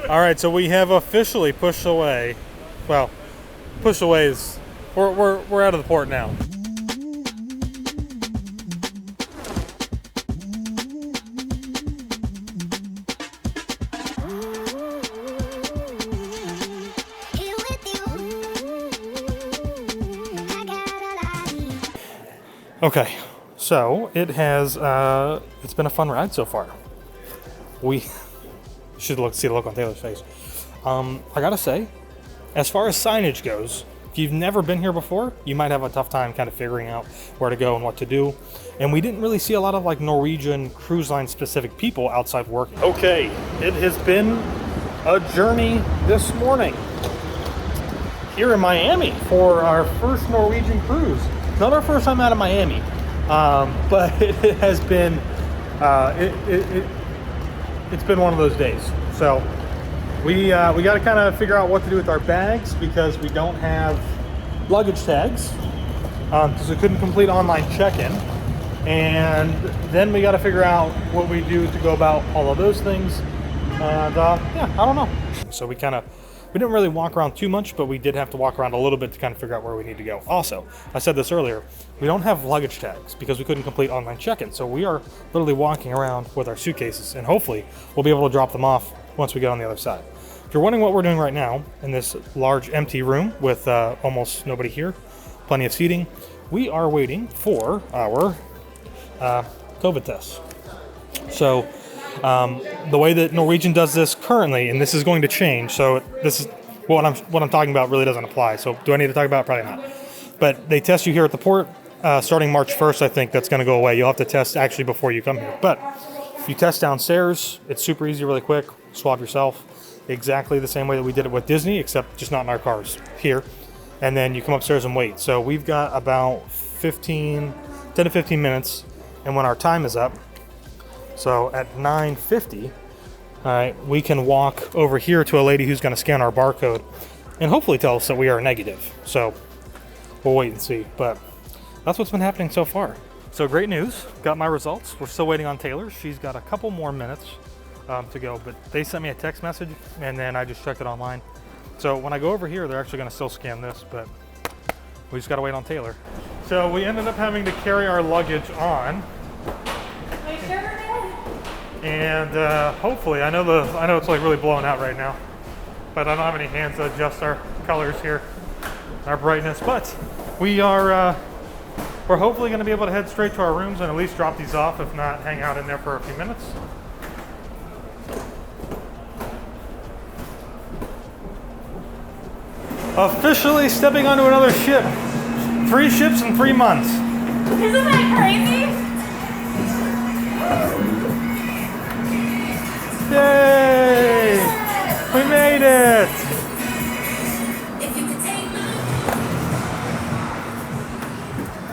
All right, so we have officially pushed away. Well, pushed away is we're out of the port now. Okay, so it has it's been a fun ride so far. We should see the look on Taylor's face. I gotta say, as far as signage goes, if you've never been here before, you might have a tough time kind of figuring out where to go and what to do. And we didn't really see a lot of like Norwegian Cruise Line specific people outside working. Okay, it has been a journey this morning here in Miami for our first Norwegian cruise. Not our first time out of Miami, but it has been it's been one of those days. So we got to kind of figure out what to do with our bags because we don't have luggage tags because we couldn't complete online check-in, and then we got to figure out what we do to go about all of those things. And yeah, I don't know. So we didn't really walk around too much, but we did have to walk around a little bit to kind of figure out where we need to go. Also, I said this earlier, we don't have luggage tags because we couldn't complete online check-in. So we are literally walking around with our suitcases, and hopefully we'll be able to drop them off once we get on the other side. If you're wondering what we're doing right now in this large empty room with almost nobody here, plenty of seating, we are waiting for our COVID tests. So the way that Norwegian does this currently, and this is going to change, so this is what I'm talking about really doesn't apply. So do I need to talk about it? Probably not. But they test you here at the port starting March 1st. I think that's going to go away. You'll have to test actually before you come here. But if you test downstairs, it's super easy, really quick. Swab yourself exactly the same way that we did it with Disney, except just not in our cars here. And then you come upstairs and wait. So we've got about 10 to 15 minutes. And when our time is up, so at 9:50, all right, we can walk over here to a lady who's going to scan our barcode and hopefully tell us that we are negative. So we'll wait and see. But that's what's been happening so far. So great news. Got my results. We're still waiting on Taylor. She's got a couple more minutes to go. But they sent me a text message, and then I just checked it online. So when I go over here, they're actually going to still scan this, but we just got to wait on Taylor. So we ended up having to carry our luggage on. And hopefully, I know it's like really blowing out right now, but I don't have any hands to adjust our colors here, our brightness. But we're hopefully going to be able to head straight to our rooms and at least drop these off, if not hang out in there for a few minutes. Officially stepping onto another ship. 3 ships in 3 months. Isn't that crazy? Yay! We made it!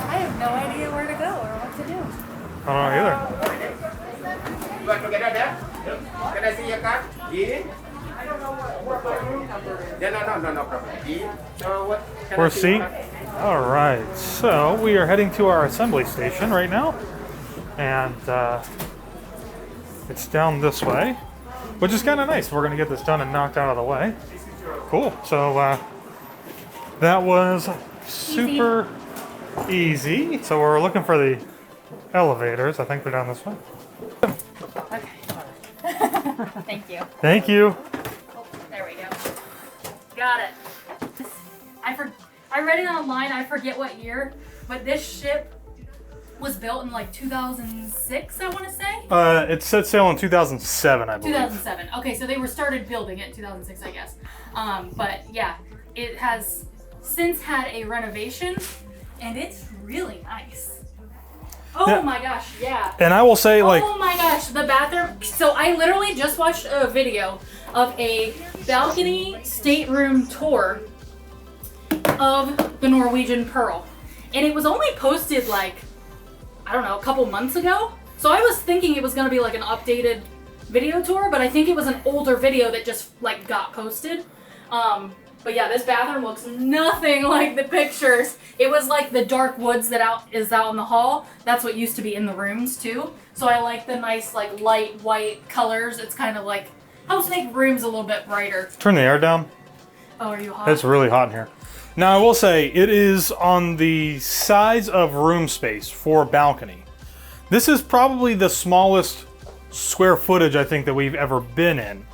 I have no idea where to go or what to do. I don't know either. You want to get out there? Can I see your card? Dean? I don't know what room number is. No problem. Dean? So what? We're seat. All right. So we are heading to our assembly station right now, and it's down this way, which is kind of nice. We're gonna get this done and knocked out of the way. Cool. So that was super easy. So we're looking for the elevators. I think they're down this way. Okay. Thank you. Thank you. Oh, there we go. Got it. I read it online. I forget what year, but this ship was built in like 2006, I want to say. It set sail in 2007, I believe. 2007. Okay, so they were started building it in 2006, I guess. But yeah, it has since had a renovation, and it's really nice. Oh yeah. My gosh, yeah. And I will say, like, oh my gosh, the bathroom. So I literally just watched a video of a balcony stateroom tour of the Norwegian Pearl, and it was only posted like, I don't know, a couple months ago. So I was thinking it was gonna be like an updated video tour, but I think it was an older video that just like got posted. But yeah, this bathroom looks nothing like the pictures. It was like the dark woods that is out in the hall. That's what used to be in the rooms too. So I like the nice like light white colors. It's kind of like Helps make rooms a little bit brighter. Turn the air down. Oh, are you hot? It's really hot in here. Now, I will say, it is on the size of room space for a balcony. This is probably the smallest square footage I think that we've ever been in.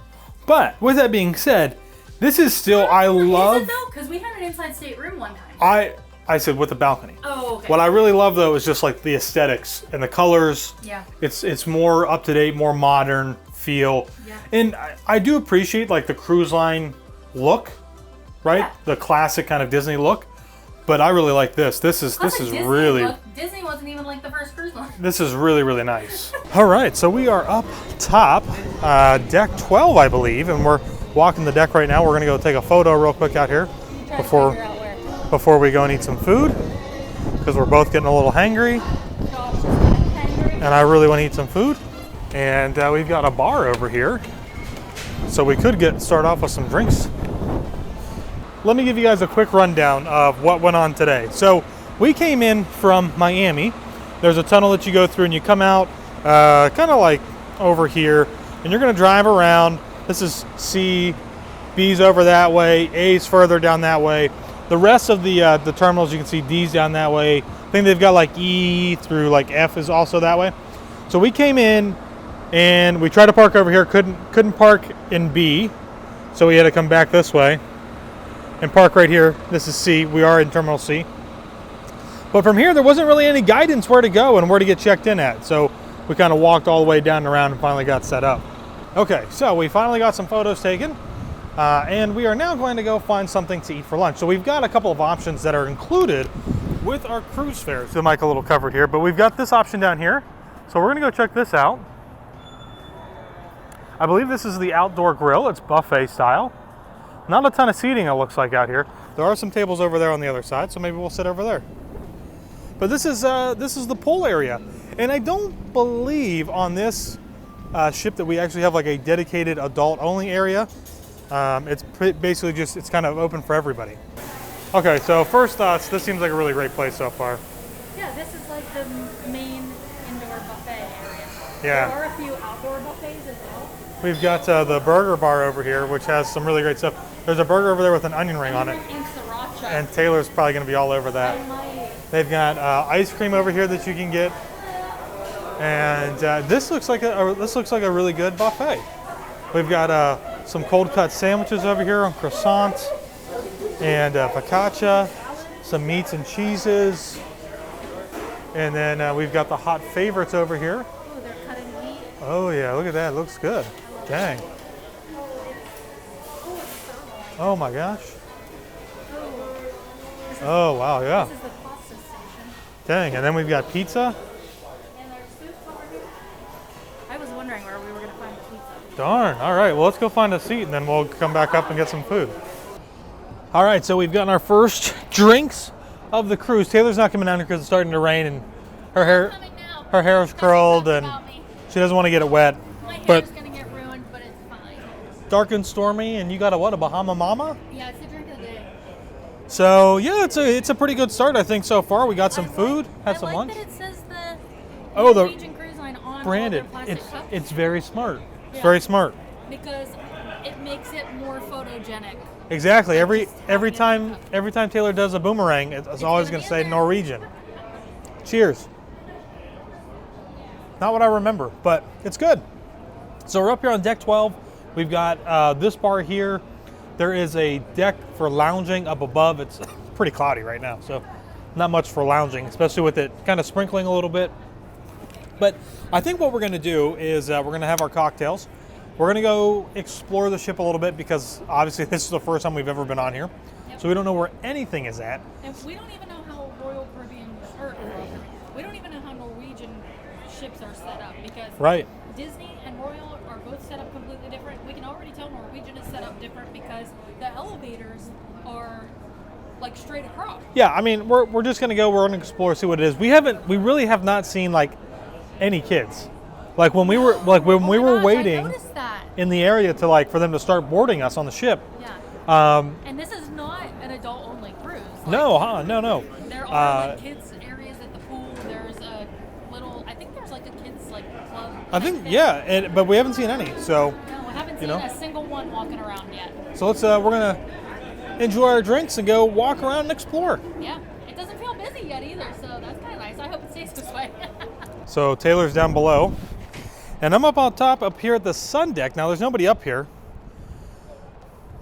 But, with that being said, this is still, I love... Is it though? Because we had an inside stateroom one time. I said with the balcony. Oh, okay. What I really love though is just like the aesthetics and the colors. Yeah. It's more up to date, more modern feel. Yeah. And I do appreciate like the cruise line look, right? Yeah. The classic kind of Disney look. But I really like this. This is really Disney wasn't even like the first cruise line. This is really, really nice. All right, so we are up top, deck 12, I believe, and we're walking the deck right now. We're gonna go take a photo real quick out here before we go and eat some food, because we're both getting a little hangry, and I really want to eat some food. And we've got a bar over here, so we could start off with some drinks. Let me give you guys a quick rundown of what went on today. So we came in from Miami. There's a tunnel that you go through and you come out kind of like over here, and you're gonna drive around. This is C, B's over that way, A's further down that way. The rest of the terminals, you can see D's down that way. I think they've got like E through like F is also that way. So we came in and we tried to park over here, couldn't park in B, so we had to come back this way and park right here. This is C. We are in Terminal C. But from here, there wasn't really any guidance where to go and where to get checked in at. So we kind of walked all the way down and around and finally got set up. Okay, so we finally got some photos taken. And we are now going to go find something to eat for lunch. So we've got a couple of options that are included with our cruise fare. So the mic a little covered here, but we've got this option down here. So we're gonna go check this out. I believe this is the outdoor grill. It's buffet style. Not a ton of seating, it looks like, out here. There are some tables over there on the other side, so maybe we'll sit over there. But this is the pool area. And I don't believe on this ship that we actually have like a dedicated adult-only area. It's basically just, it's kind of open for everybody. Okay, so first thoughts, this seems like a really great place so far. Yeah, this is like the main indoor buffet area. Yeah. There are a few outdoor buffets as well. We've got the burger bar over here, which has some really great stuff. There's a burger over there with an onion ring on it. And sriracha. And Taylor's probably gonna be all over that. They've got ice cream over here that you can get. And this looks like a really good buffet. We've got some cold cut sandwiches over here on croissants and focaccia, some meats and cheeses, and then we've got the hot favorites over here. Oh, they're cutting meat. Oh yeah, look at that, it looks good. Dang. Oh my gosh. Oh wow, yeah. This is the pasta station. Dang, and then we've got pizza. And there's soup over here. I was wondering where we were going to find the pizza. Darn. All right, well, let's go find a seat and then we'll come back up and get some food. All right, so we've gotten our first drinks of the cruise. Taylor's not coming down here because it's starting to rain and her hair is curled and she doesn't want to get it wet. My hair's But going to get ruined, but it's fine. dark and stormy, and you got a Bahama Mama? Yeah, it's a drink of the day. So yeah, it's a pretty good start, I think, so far. We got some food, had some lunch. I like that it says the Norwegian Cruise Line on branded. all their plastic cups. It's very smart. It's Yeah. very smart. Because it makes it more photogenic. Exactly. Every having time it Taylor does a boomerang, it's always gonna going be to say in there. Norwegian. Cheers. Not what I remember, but it's good. So we're up here on deck 12. We've got this bar here. There is a deck for lounging up above. It's pretty cloudy right now, so not much for lounging, especially with it kind of sprinkling a little bit. But I think what we're going to do is we're going to have our cocktails. We're going to go explore the ship a little bit because obviously this is the first time we've ever been on here. Yep. So we don't know where anything is at. And we don't even know how we don't even know how Norwegian ships are set up because Right. Disney and Royal are both set up completely different. We can already tell Norwegian is set up different because the elevators are like straight across. Yeah, I mean, we're just gonna go. We're gonna explore, see what it is. We really have not seen like any kids. Like when we were waiting I noticed that. in the area for them to start boarding us on the ship. Yeah. And this is not an adult-only cruise. No. There are like kids areas at the pool. There's a little. I think there's like a kids like club. I think yeah, but we haven't seen any. So No, haven't seen a single one walking around yet. So let's we're gonna enjoy our drinks and go walk around and explore. Yeah, it doesn't feel busy yet either, so that's kind of nice. I hope it stays this way. So Taylor's down below, and I'm up on top up here at the sun deck. Now there's nobody up here,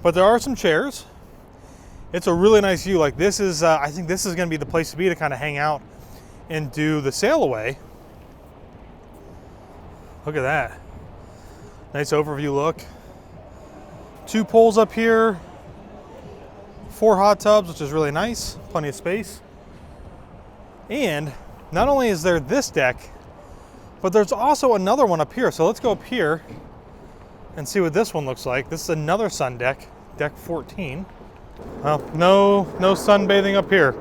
but there are some chairs. It's a really nice view. Like this is, I think this is gonna be the place to be to kind of hang out and do the sail away. Look at that. Nice overview look. 2 pools up here, 4 hot tubs, which is really nice, plenty of space. And not only is there this deck, but there's also another one up here. So let's go up here and see what this one looks like. This is another sun deck, deck 14. Well, no sunbathing up here.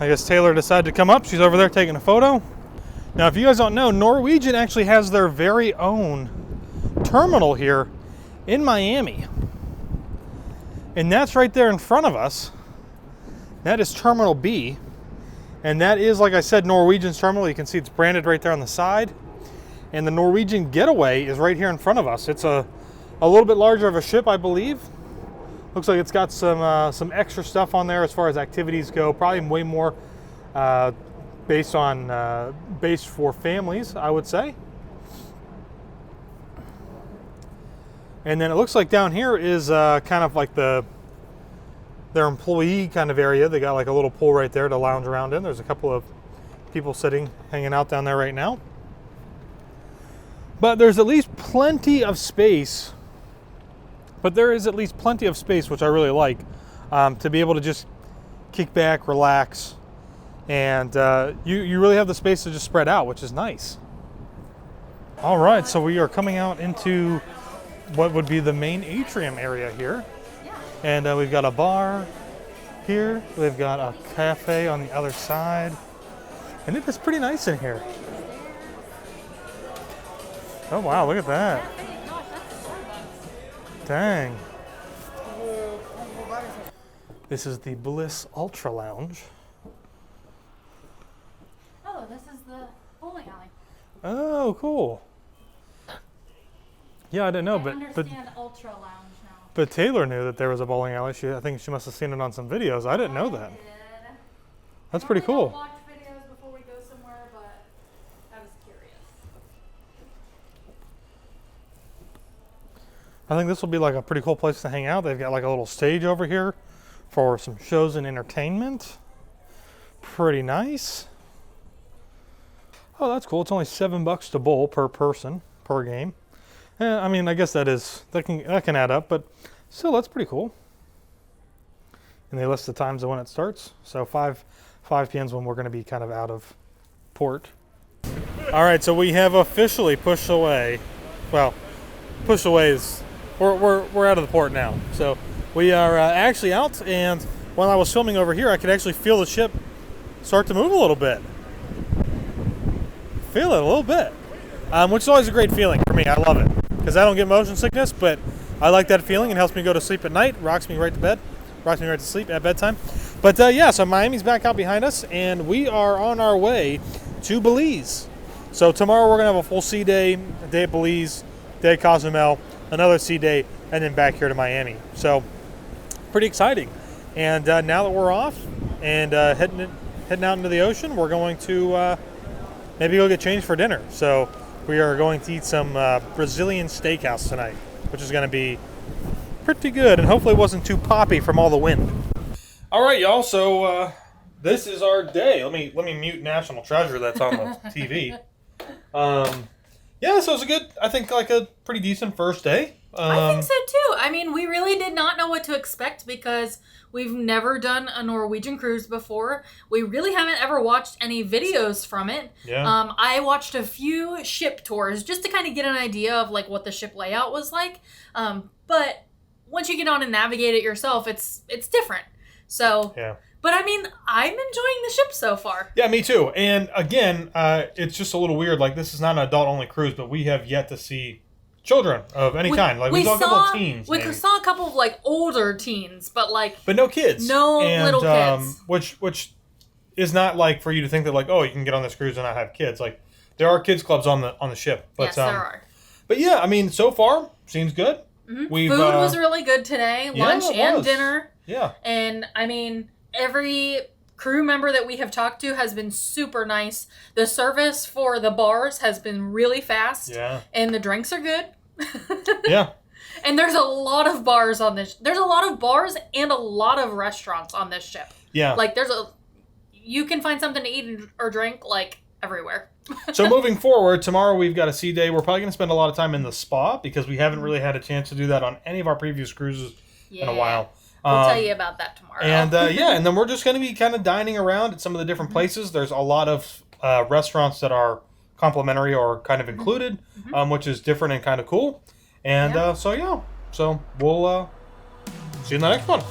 I guess Taylor decided to come up. She's over there taking a photo. Now, if you guys don't know, Norwegian actually has their very own terminal here in Miami. And that's right there in front of us. That is Terminal B. And that is, like I said, Norwegian's terminal. You can see it's branded right there on the side. And the Norwegian Getaway is right here in front of us. It's a little bit larger of a ship, I believe. Looks like it's got some extra stuff on there as far as activities go. Probably way more based for families, I would say. And then it looks like down here is kind of like their employee kind of area. They got like a little pool right there to lounge around in. There's a couple of people hanging out down there right now. But there's at least plenty of space. But there is at least plenty of space, which I really like, to be able to just kick back, relax, and you really have the space to just spread out, which is nice. All right, so we are coming out into what would be the main atrium area here. And we've got a bar here. We've got a cafe on the other side. And it is pretty nice in here. Oh, wow, look at that. Dang. This is the Bliss Ultra Lounge. Oh, this is the bowling alley. Oh, cool. Yeah, I didn't know, I understand Ultra Lounge now. But Taylor knew that there was a bowling alley. I think she must have seen it on some videos. I didn't know that. That's pretty cool. I watch videos before we go somewhere, but I was curious. I think this will be like a pretty cool place to hang out. They've got like a little stage over here for some shows and entertainment. Pretty nice. Oh, that's cool. It's only $7 to bowl per person, per game. I mean, I guess that can add up, but still, that's pretty cool. And they list the times of when it starts. So 5 p.m. is when we're going to be kind of out of port. All right, so we have officially pushed away. Well, pushed away is we're out of the port now. So we are actually out, and while I was filming over here, I could actually feel the ship start to move a little bit. Feel it a little bit, which is always a great feeling for me. I love it. Because I don't get motion sickness, but I like that feeling. It helps me go to sleep at night, rocks me right to sleep at bedtime. But yeah, so Miami's back out behind us, and we are on our way to Belize. So tomorrow we're going to have a full sea day, a day at Belize, day at Cozumel, another sea day, and then back here to Miami. So pretty exciting. And now that we're off and heading out into the ocean, we're going to maybe go get changed for dinner. So we are going to eat some Brazilian steakhouse tonight, which is going to be pretty good, and hopefully it wasn't too poppy from all the wind. All right, y'all. So this is our day. Let me mute National Treasure that's on the TV. Yeah, so it's a pretty decent first day. I think so too. I mean, we really did not know what to expect because we've never done a Norwegian cruise before. We really haven't ever watched any videos from it. Yeah. I watched a few ship tours just to kind of get an idea of like what the ship layout was like. But once you get on and navigate it yourself, it's different. So yeah. But I mean, I'm enjoying the ship so far. Yeah, me too. And again, it's just a little weird. Like, this is not an adult-only cruise, but we have yet to see children of any kind. Like, we saw a couple of teens. We saw a couple of like older teens, but no kids. No little kids. Which is not like for you to think that like, oh, you can get on this cruise and not have kids. Like, there are kids clubs on the ship. But, yes, there are. But yeah, I mean, so far seems good. Mm-hmm. Food was really good today, lunch and dinner. Yeah. And I mean, every crew member that we have talked to has been super nice. The service for the bars has been really fast. Yeah. And the drinks are good. Yeah. And there's a lot of bars on this. There's a lot of bars and a lot of restaurants on this ship. Yeah. Like you can find something to eat or drink like everywhere. So moving forward, tomorrow we've got a sea day. We're probably going to spend a lot of time in the spa because we haven't really had a chance to do that on any of our previous cruises in a while. We'll tell you about that tomorrow. And and then we're just going to be kind of dining around at some of the different places. There's a lot of restaurants that are complimentary or kind of included, which is different and kind of cool. And so we'll see you in the next one.